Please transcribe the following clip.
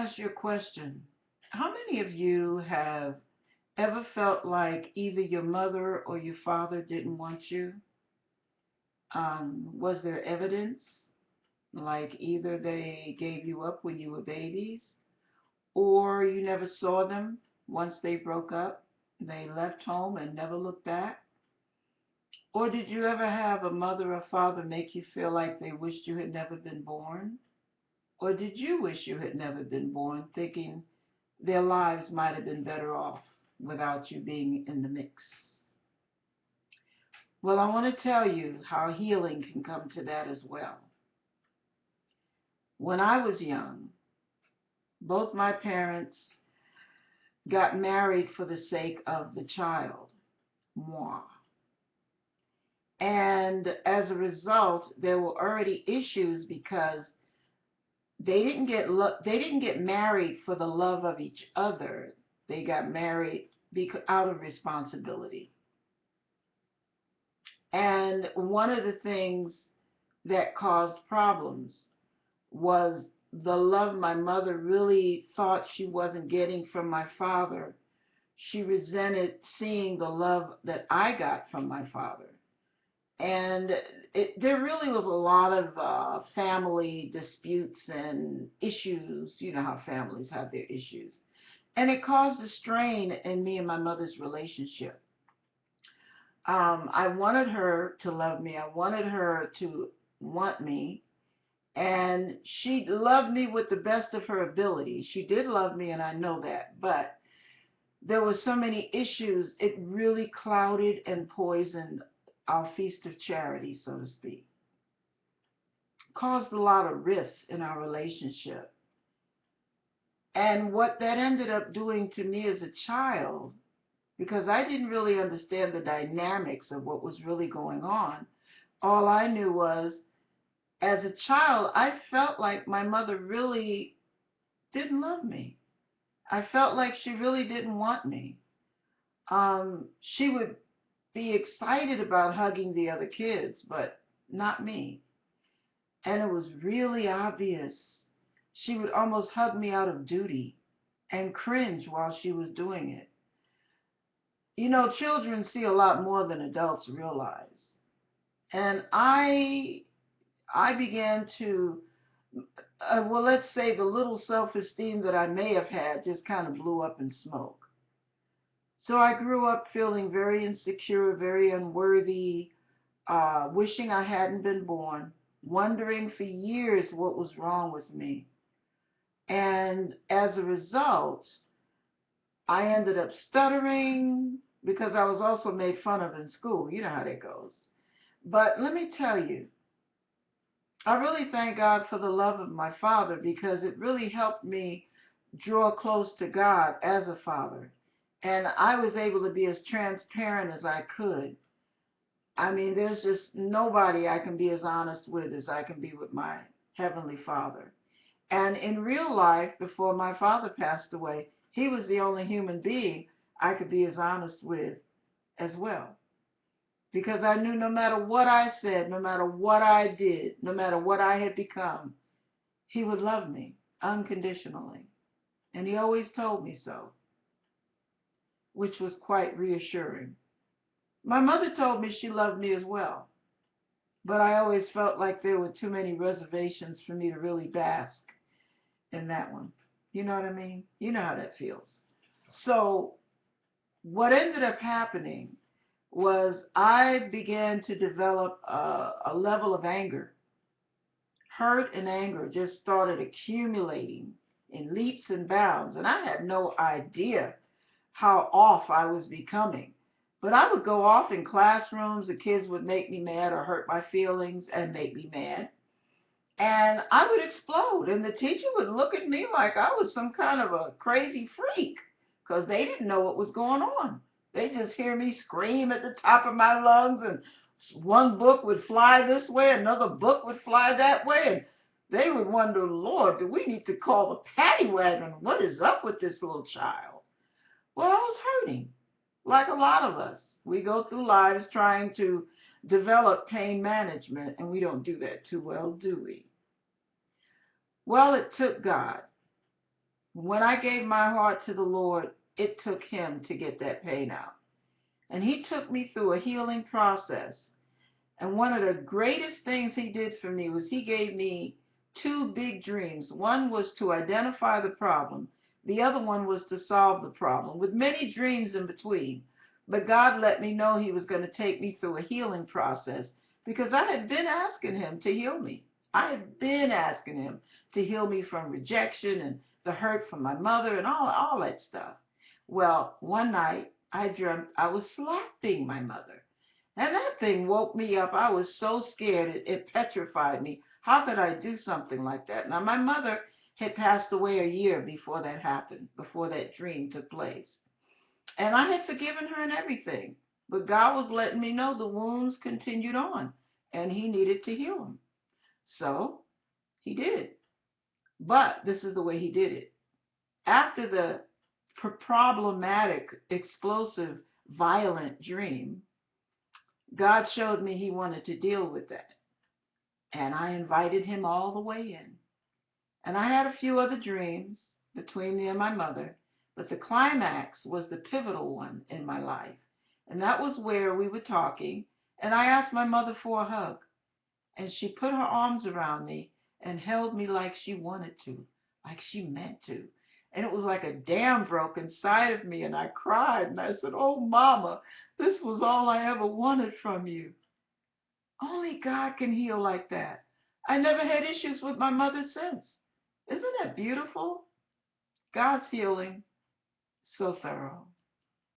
ask you a question. How many of you have ever felt like either your mother or your father didn't want you? Was there evidence? Like either they gave you up when you were babies, or you never saw them once they broke up. They left home and never looked back. Or did you ever have a mother or father make you feel like they wished you had never been born? Or did you wish you had never been born, thinking their lives might have been better off without you being in the mix? Well, I want to tell you how healing can come to that as well. When I was young, both my parents got married for the sake of the child, moi. And as a result, there were already issues because they didn't get married for the love of each other. They got married out of responsibility. And one of the things that caused problems was the love my mother really thought she wasn't getting from my father. She resented seeing the love that I got from my father. And there really was a lot of family disputes and issues. You know how families have their issues. And it caused a strain in me and my mother's relationship. I wanted her to love me. I wanted her to want me. And she loved me with the best of her ability. She did love me, and I know that. But there were so many issues, it really clouded and poisoned our feast of charity, so to speak. Caused a lot of rifts in our relationship. And what that ended up doing to me as a child, because I didn't really understand the dynamics of what was really going on, all I knew was as a child, I felt like my mother really didn't love me. I felt like she really didn't want me. She would be excited about hugging the other kids, but not me. And it was really obvious. She would almost hug me out of duty and cringe while she was doing it. You know, children see a lot more than adults realize. And I began to, well, let's say the little self-esteem that I may have had just kind of blew up in smoke. So I grew up feeling very insecure, very unworthy, wishing I hadn't been born, wondering for years what was wrong with me. And as a result, I ended up stuttering because I was also made fun of in school. You know how that goes. But let me tell you, I really thank God for the love of my father because it really helped me draw close to God as a father. And I was able to be as transparent as I could. I mean, there's just nobody I can be as honest with as I can be with my Heavenly Father. And in real life, before my father passed away, he was the only human being I could be as honest with as well. Because I knew no matter what I said, no matter what I did, no matter what I had become, he would love me unconditionally. And he always told me so, which was quite reassuring. My mother told me she loved me as well, but I always felt like there were too many reservations for me to really bask in that one. You know what I mean? You know how that feels. So, what ended up happening was I began to develop a level of anger. Hurt and anger just started accumulating in leaps and bounds, and I had no idea how off I was becoming. But I would go off in classrooms, the kids would make me mad or hurt my feelings and make me mad. And I would explode, and the teacher would look at me like I was some kind of a crazy freak because they didn't know what was going on. They just hear me scream at the top of my lungs, and one book would fly this way, another book would fly that way, and they would wonder, Lord, do we need to call the paddy wagon? What is up with this little child? Well, I was hurting, like a lot of us. We go through lives trying to develop pain management, and we don't do that too well, do we? Well, it took God. When I gave my heart to the Lord, it took Him to get that pain out. And He took me through a healing process. And one of the greatest things He did for me was He gave me two big dreams. One was to identify the problem, the other one was to solve the problem, with many dreams in between. But God let me know He was going to take me through a healing process because I had been asking Him to heal me. I had been asking Him to heal me from rejection and the hurt from my mother and all that stuff. Well, one night I dreamt I was slapping my mother. And that thing woke me up. I was so scared. It petrified me. How could I do something like that? Now, my mother had passed away a year before that happened, before that dream took place. And I had forgiven her and everything. But God was letting me know the wounds continued on and He needed to heal them. So He did. But this is the way He did it. After the problematic, explosive, violent dream, God showed me He wanted to deal with that. And I invited Him all the way in. And I had a few other dreams between me and my mother, but the climax was the pivotal one in my life. And that was where we were talking, and I asked my mother for a hug. And she put her arms around me and held me like she wanted to, like she meant to. And it was like a dam broke inside of me, and I cried and I said, "Oh, Mama, this was all I ever wanted from you." Only God can heal like that. I never had issues with my mother since. Isn't that beautiful? God's healing, so thorough.